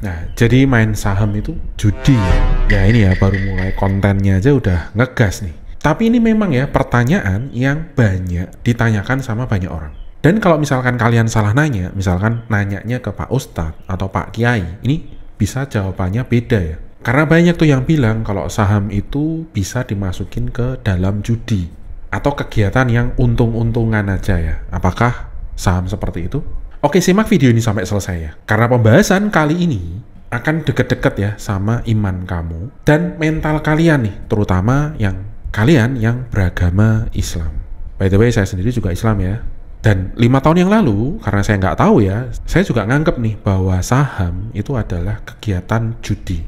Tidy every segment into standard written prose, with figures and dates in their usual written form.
Nah, jadi main saham itu judi ya. Ya ini ya, baru mulai kontennya aja udah ngegas nih. Tapi ini memang ya pertanyaan yang banyak ditanyakan sama banyak orang. Dan kalau misalkan kalian salah nanya, misalkan nanyanya ke Pak Ustadz atau Pak Kiai, ini bisa jawabannya beda ya. Karena banyak tuh yang bilang kalau saham itu bisa dimasukin ke dalam judi atau kegiatan yang untung-untungan aja ya. Apakah saham seperti itu? Oke, simak video ini sampai selesai ya. Karena pembahasan kali ini akan deket-deket ya sama iman kamu dan mental kalian nih, terutama yang kalian yang beragama Islam. By the way, saya sendiri juga Islam ya. Dan 5 tahun yang lalu, karena saya nggak tahu ya, saya juga nganggep nih bahwa saham itu adalah kegiatan judi.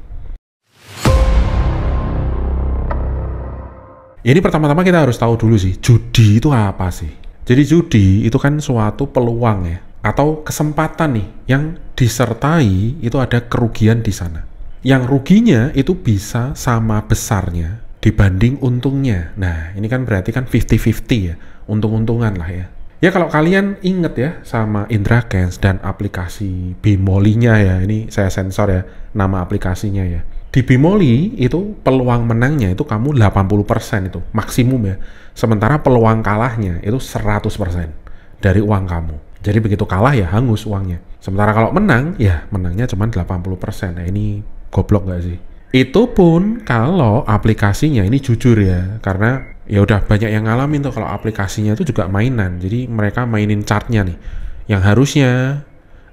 Ini pertama-tama kita harus tahu dulu sih, judi itu apa sih? Jadi judi itu kan suatu peluang ya, atau kesempatan nih yang disertai itu ada kerugian di sana. Yang ruginya itu bisa sama besarnya dibanding untungnya. Nah, ini kan berarti kan 50-50 ya, untung-untungan lah ya. Ya kalau kalian inget ya sama Indrakenz dan aplikasi Bimoli-nya ya, ini saya sensor ya nama aplikasinya ya. Di Bimoli itu peluang menangnya itu kamu 80% itu maksimum ya. Sementara peluang kalahnya itu 100% dari uang kamu. Jadi begitu kalah ya hangus uangnya. Sementara kalau menang, ya menangnya cuma 80%. Nah ini goblok nggak sih? Itu pun kalau aplikasinya ini jujur ya. Karena ya udah banyak yang ngalamin tuh kalau aplikasinya itu juga mainan. Jadi mereka mainin chartnya nih. Yang harusnya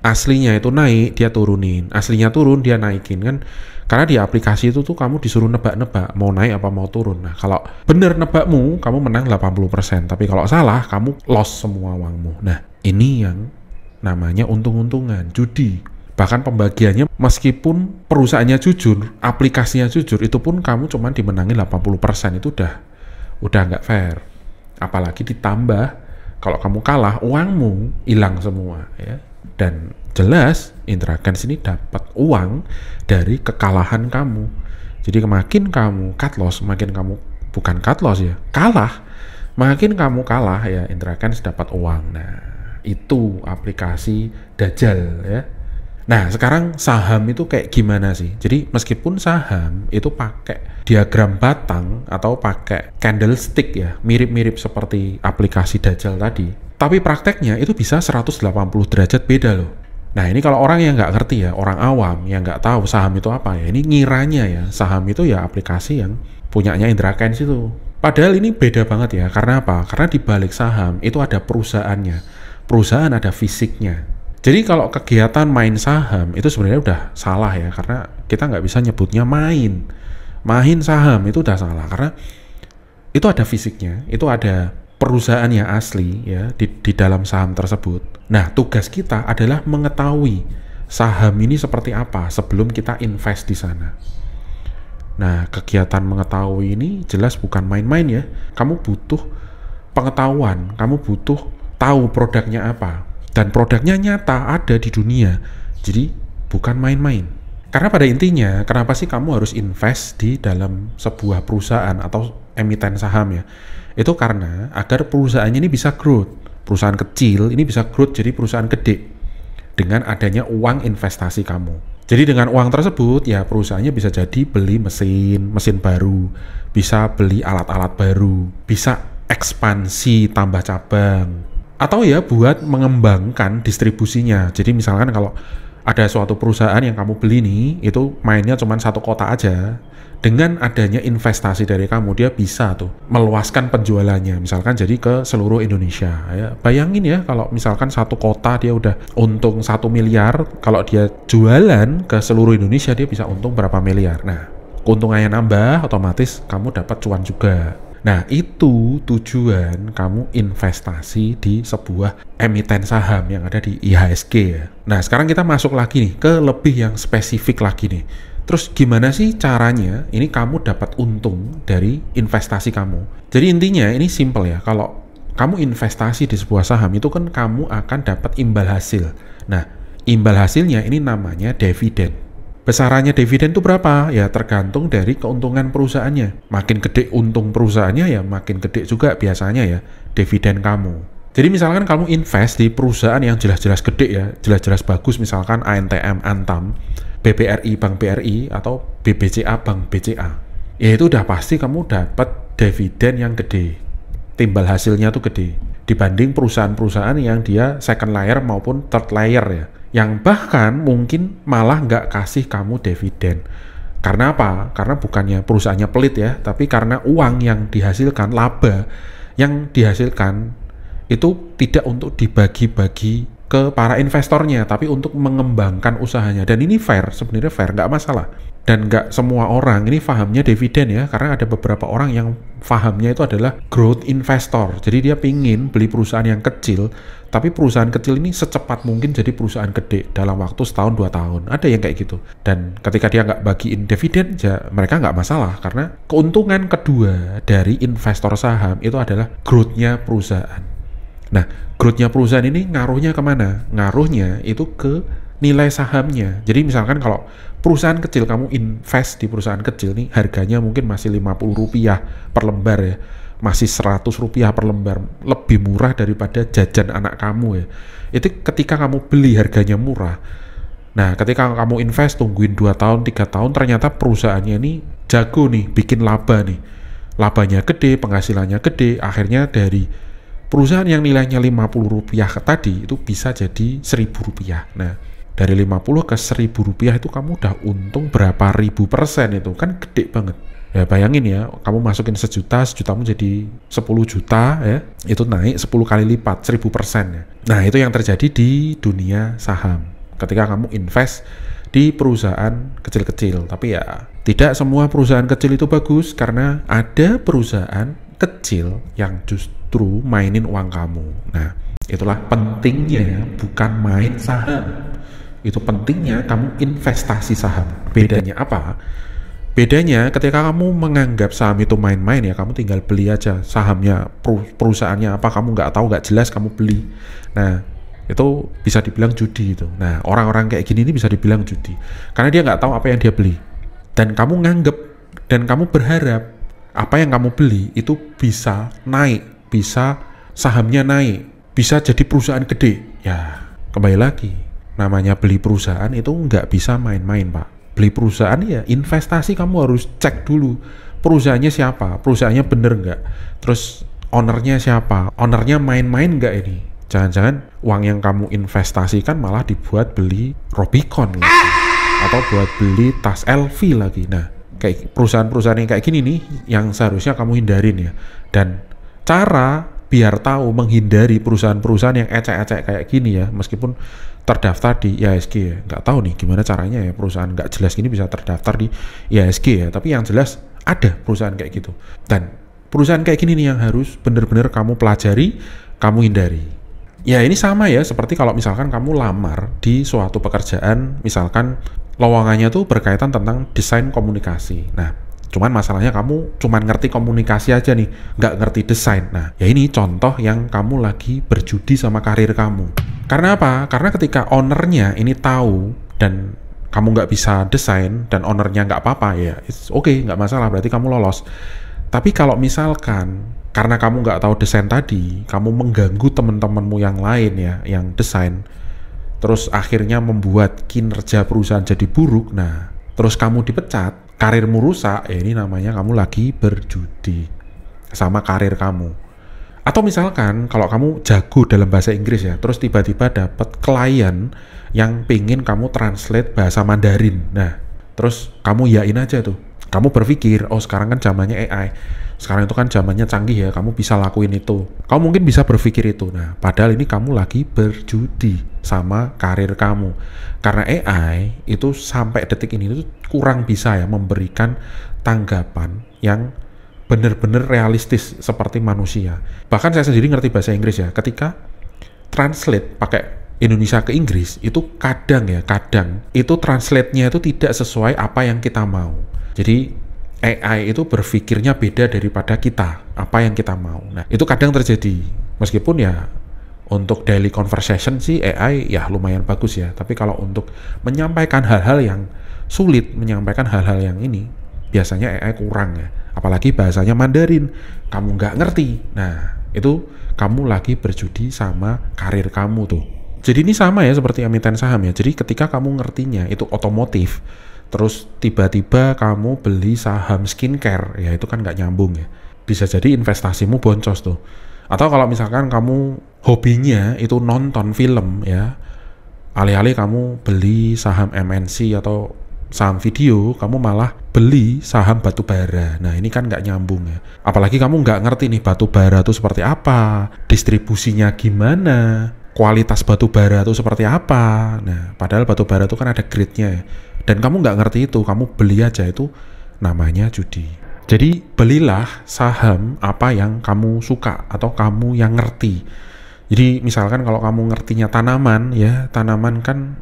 aslinya itu naik, dia turunin. Aslinya turun, dia naikin kan. Karena di aplikasi itu tuh kamu disuruh nebak-nebak mau naik apa mau turun. Nah kalau bener nebakmu, kamu menang 80%. Tapi kalau salah, kamu loss semua uangmu. Nah ini yang namanya untung-untungan, judi. Bahkan pembagiannya meskipun perusahaannya jujur, aplikasinya jujur, itu pun kamu cuma dimenangi 80%. Itu udah nggak fair. Apalagi ditambah kalau kamu kalah, uangmu hilang semua ya. Dan jelas Indrakenz ini dapat uang dari kekalahan kamu. Jadi makin kamu cut loss, makin kamu bukan cut loss ya, kalah, makin kamu kalah ya Indrakenz dapat uang. Nah itu aplikasi Dajjal ya. Nah sekarang saham itu kayak gimana sih? Jadi meskipun saham itu pakai diagram batang atau pakai candlestick ya, mirip-mirip seperti aplikasi Dajjal tadi, tapi prakteknya itu bisa 180 derajat beda loh. Nah ini kalau orang yang nggak ngerti ya, orang awam yang nggak tahu saham itu apa ya, ini ngiranya ya saham itu ya aplikasi yang punyanya Indrakenz itu. Padahal ini beda banget ya, karena apa? Karena di balik saham itu ada perusahaannya, perusahaan ada fisiknya. Jadi kalau kegiatan main saham itu sebenarnya udah salah ya, karena kita nggak bisa nyebutnya main saham itu udah salah, karena itu ada fisiknya, itu ada perusahaan yang asli ya di dalam saham tersebut. Nah tugas kita adalah mengetahui saham ini seperti apa sebelum kita invest di sana. Nah kegiatan mengetahui ini jelas bukan main-main ya. Kamu butuh pengetahuan, kamu butuh tahu produknya apa, dan produknya nyata ada di dunia. Jadi bukan main-main. Karena pada intinya kenapa sih kamu harus invest di dalam sebuah perusahaan atau emiten saham ya? Itu karena agar perusahaannya ini bisa growth. Perusahaan kecil ini bisa growth jadi perusahaan gede dengan adanya uang investasi kamu. Jadi dengan uang tersebut ya perusahaannya bisa jadi beli mesin baru, bisa beli alat-alat baru, bisa ekspansi tambah cabang, atau ya buat mengembangkan distribusinya. Jadi misalkan kalau ada suatu perusahaan yang kamu beli nih, itu mainnya cuma satu kota aja. Dengan adanya investasi dari kamu, dia bisa tuh meluaskan penjualannya, misalkan jadi ke seluruh Indonesia ya. Bayangin ya kalau misalkan satu kota dia udah untung 1 miliar, kalau dia jualan ke seluruh Indonesia dia bisa untung berapa miliar. Nah keuntungannya nambah, otomatis kamu dapat cuan juga. Nah itu tujuan kamu investasi di sebuah emiten saham yang ada di IHSG ya. Nah sekarang kita masuk lagi nih ke lebih yang spesifik lagi nih. Terus gimana sih caranya ini kamu dapat untung dari investasi kamu? Jadi intinya ini simple ya, kalau kamu investasi di sebuah saham itu kan kamu akan dapat imbal hasil. Nah imbal hasilnya ini namanya dividen. Besarannya dividen itu berapa? Ya tergantung dari keuntungan perusahaannya. Makin gede untung perusahaannya ya makin gede juga biasanya ya dividen kamu. Jadi misalkan kamu invest di perusahaan yang jelas-jelas gede ya, jelas-jelas bagus, misalkan ANTM, Antam. BBRI Bank BRI atau BBCA Bank BCA, ya itu udah pasti kamu dapat dividen yang gede, timbal hasilnya tuh gede dibanding perusahaan-perusahaan yang dia second layer maupun third layer ya, yang bahkan mungkin malah nggak kasih kamu dividen. Karena apa? Karena bukannya perusahaannya pelit ya, tapi karena uang yang dihasilkan, laba yang dihasilkan itu tidak untuk dibagi-bagi ke para investornya, tapi untuk mengembangkan usahanya. Dan ini fair, sebenarnya fair, nggak masalah. Dan nggak semua orang ini fahamnya dividen ya, karena ada beberapa orang yang fahamnya itu adalah growth investor. Jadi dia pingin beli perusahaan yang kecil, tapi perusahaan kecil ini secepat mungkin jadi perusahaan gede dalam waktu setahun 2 tahun. Ada yang kayak gitu. Dan ketika dia nggak bagiin dividen, ya mereka nggak masalah, karena keuntungan kedua dari investor saham itu adalah growth-nya perusahaan. Nah, growth-nya perusahaan ini ngaruhnya kemana? Ngaruhnya itu ke nilai sahamnya. Jadi misalkan kalau perusahaan kecil, kamu invest di perusahaan kecil nih, harganya mungkin masih Rp50 per lembar ya, masih Rp100 per lembar, lebih murah daripada jajan anak kamu ya. Itu ketika kamu beli harganya murah. Nah, ketika kamu invest, tungguin 2 tahun, 3 tahun, ternyata perusahaannya ini jago nih, bikin laba nih. Labanya gede, penghasilannya gede, akhirnya dari perusahaan yang nilainya Rp50 tadi itu bisa jadi Rp1.000. Nah, dari 50 ke Rp1.000 itu kamu udah untung berapa ribu persen, itu kan gede banget. Ya bayangin ya, kamu masukin 1 juta, 1 jutamu jadi 10 juta ya, itu naik 10 kali lipat, 1000% ya. Nah, itu yang terjadi di dunia saham. Ketika kamu invest di perusahaan kecil-kecil, tapi ya tidak semua perusahaan kecil itu bagus, karena ada perusahaan kecil yang justru mainin uang kamu. Nah, itulah pentingnya bukan main saham. Itu pentingnya kamu investasi saham. Bedanya apa? Bedanya ketika kamu menganggap saham itu main-main ya, kamu tinggal beli aja sahamnya, perusahaannya apa, kamu nggak tahu, nggak jelas, kamu beli. Nah, itu bisa dibilang judi itu. Nah, orang-orang kayak gini ini bisa dibilang judi, karena dia nggak tahu apa yang dia beli. Dan kamu nganggep, dan kamu berharap apa yang kamu beli itu bisa naik, bisa sahamnya naik, bisa jadi perusahaan gede. Ya, kembali lagi, namanya beli perusahaan itu nggak bisa main-main, Pak. Beli perusahaan ya investasi, kamu harus cek dulu perusahaannya siapa, perusahaannya bener nggak, terus ownernya siapa, ownernya main-main nggak ini. Jangan-jangan uang yang kamu investasikan malah dibuat beli Robicon lagi, atau buat beli tas LV lagi. Nah, kayak perusahaan-perusahaan yang kayak gini nih yang seharusnya kamu hindarin ya. Dan cara biar tahu menghindari perusahaan-perusahaan yang ecek-ecek kayak gini ya, meskipun terdaftar di IHSG ya, nggak tahu nih gimana caranya ya perusahaan nggak jelas gini bisa terdaftar di IHSG ya, tapi yang jelas ada perusahaan kayak gitu. Dan perusahaan kayak gini nih yang harus bener-bener kamu pelajari, kamu hindari. Ya ini sama ya, seperti kalau misalkan kamu lamar di suatu pekerjaan, misalkan lowongannya tuh berkaitan tentang desain komunikasi. Nah, cuman masalahnya kamu cuman ngerti komunikasi aja nih, nggak ngerti desain. Nah, ya ini contoh yang kamu lagi berjudi sama karir kamu. Karena apa? Karena ketika ownernya ini tahu dan kamu nggak bisa desain dan ownernya nggak apa-apa, ya it's okay, nggak masalah, berarti kamu lolos. Tapi kalau misalkan karena kamu nggak tahu desain tadi, kamu mengganggu teman-temanmu yang lain ya, yang desain, terus akhirnya membuat kinerja perusahaan jadi buruk, nah terus kamu dipecat, karirmu rusak, ya ini namanya kamu lagi berjudi sama karir kamu. Atau misalkan kalau kamu jago dalam bahasa Inggris ya, terus tiba-tiba dapat klien yang pingin kamu translate bahasa Mandarin. Nah, terus kamu yain aja tuh. Kamu berpikir, oh sekarang kan zamannya AI. Sekarang itu kan zamannya canggih ya, kamu bisa lakuin itu. Kamu mungkin bisa berpikir itu. Nah, padahal ini kamu lagi berjudi sama karir kamu. Karena AI itu sampai detik ini tuh kurang bisa ya memberikan tanggapan yang benar-benar realistis seperti manusia. Bahkan saya sendiri ngerti bahasa Inggris ya, ketika translate pakai Indonesia ke Inggris itu kadang itu translate-nya itu tidak sesuai apa yang kita mau. Jadi AI itu berpikirnya beda daripada kita, apa yang kita mau. Nah, itu kadang terjadi. Meskipun ya untuk daily conversation sih AI ya lumayan bagus ya, tapi kalau untuk menyampaikan hal-hal yang sulit, menyampaikan hal-hal yang ini, biasanya AI kurang ya. Apalagi bahasanya Mandarin, kamu nggak ngerti. Nah, itu kamu lagi berjudi sama karir kamu tuh. Jadi ini sama ya seperti emiten saham ya. Jadi ketika kamu ngertinya itu otomotif, terus tiba-tiba kamu beli saham skincare, ya itu kan nggak nyambung ya. Bisa jadi investasimu boncos tuh. Atau kalau misalkan kamu hobinya itu nonton film ya, alih-alih kamu beli saham MNC atau saham video, kamu malah beli saham batu bara. Nah ini kan nggak nyambung ya. Apalagi kamu nggak ngerti nih batu bara itu seperti apa, distribusinya gimana, kualitas batu bara itu seperti apa. Nah padahal batu bara itu kan ada grade-nya ya. Dan kamu nggak ngerti itu, kamu beli aja, itu namanya judi. Jadi belilah saham apa yang kamu suka atau kamu yang ngerti. Jadi misalkan kalau kamu ngertinya tanaman ya, tanaman kan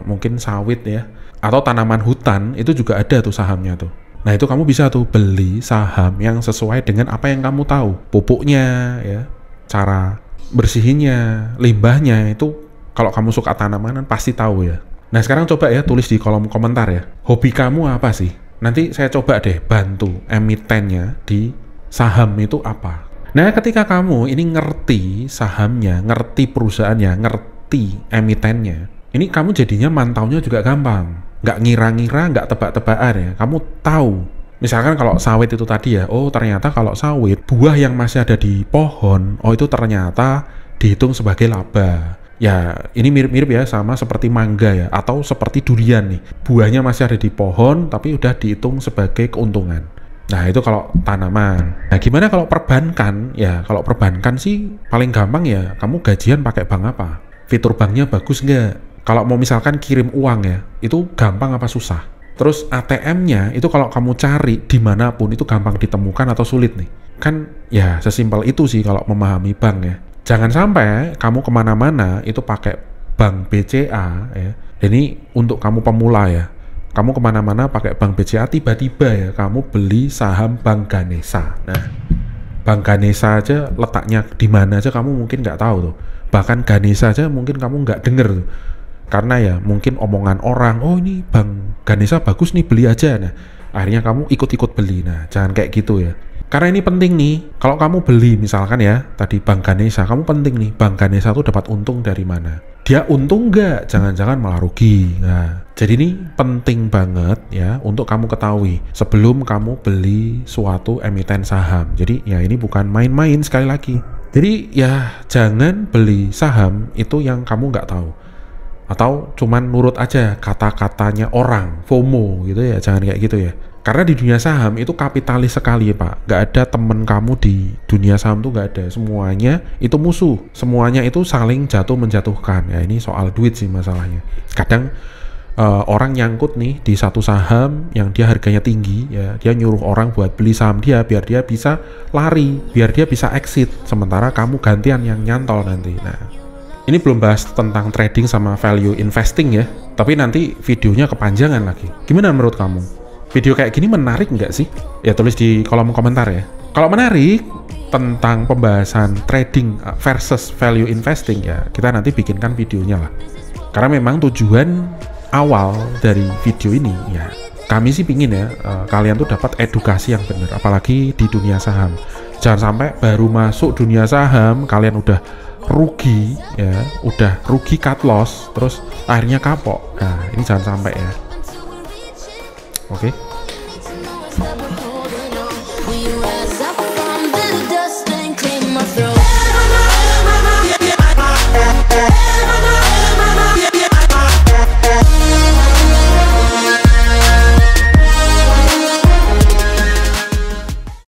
mungkin sawit ya, atau tanaman hutan, itu juga ada tuh sahamnya tuh. Nah itu kamu bisa tuh beli saham yang sesuai dengan apa yang kamu tahu. Pupuknya ya, cara bersihinnya, limbahnya, itu kalau kamu suka tanaman pasti tahu ya. Nah sekarang coba ya tulis di kolom komentar ya, hobi kamu apa sih? Nanti saya coba deh bantu emitennya di saham itu apa. Nah ketika kamu ini ngerti sahamnya, ngerti perusahaannya, ngerti emitennya, ini kamu jadinya mantaunya juga gampang. Nggak ngira-ngira, nggak tebak-tebakan ya. Kamu tahu. Misalkan kalau sawit itu tadi ya, oh ternyata kalau sawit, buah yang masih ada di pohon, oh itu ternyata dihitung sebagai laba. Ya ini mirip-mirip ya sama seperti mangga ya, atau seperti durian nih. Buahnya masih ada di pohon tapi udah dihitung sebagai keuntungan. Nah itu kalau tanaman. Nah gimana kalau perbankan? Ya kalau perbankan sih paling gampang ya, kamu gajian pakai bank apa? Fitur banknya bagus nggak? Kalau mau misalkan kirim uang ya, itu gampang apa susah? Terus ATM-nya itu kalau kamu cari dimanapun itu gampang ditemukan atau sulit nih? Kan ya sesimpel itu sih kalau memahami bank ya. Jangan sampai kamu kemana-mana itu pakai bank BCA ya. Ini untuk kamu pemula ya. Kamu kemana-mana pakai bank BCA, tiba-tiba ya kamu beli saham Bank Ganesha. Nah, Bank Ganesha aja letaknya di mana aja kamu mungkin nggak tahu tuh. Bahkan Ganesha aja mungkin kamu nggak denger tuh. Karena ya mungkin omongan orang, oh ini Bank Ganesha bagus nih, beli aja. Nah, akhirnya kamu ikut-ikut beli. Nah, jangan kayak gitu ya. Karena ini penting nih, kalau kamu beli misalkan ya, tadi Bank Ganesha, kamu penting nih, Bank Ganesha tuh dapat untung dari mana? Dia untung nggak? Jangan-jangan malah rugi. Nah, jadi ini penting banget ya untuk kamu ketahui sebelum kamu beli suatu emiten saham. Jadi ya ini bukan main-main sekali lagi. Jadi ya jangan beli saham itu yang kamu nggak tahu. Atau cuman nurut aja kata-katanya orang, FOMO gitu ya, jangan kayak gitu ya. Karena di dunia saham itu kapitalis sekali Pak. Nggak ada temen kamu di dunia saham tuh nggak ada. Semuanya itu musuh. Semuanya itu saling jatuh menjatuhkan. Ya ini soal duit sih masalahnya. Kadang orang nyangkut nih di satu saham yang dia harganya tinggi, ya dia nyuruh orang buat beli saham dia biar dia bisa lari, biar dia bisa exit. Sementara kamu gantian yang nyantol nanti. Nah, ini belum bahas tentang trading sama value investing ya. Tapi nanti videonya kepanjangan lagi. Gimana menurut kamu? Video kayak gini menarik nggak sih? Ya tulis di kolom komentar ya. Kalau menarik tentang pembahasan trading versus value investing ya, kita nanti bikinkan videonya lah. Karena memang tujuan awal dari video ini ya, kami sih pingin ya kalian tuh dapat edukasi yang benar, apalagi di dunia saham. Jangan sampai baru masuk dunia saham kalian udah rugi ya, udah rugi cut loss, terus akhirnya kapok. Nah ini jangan sampai ya. Oke.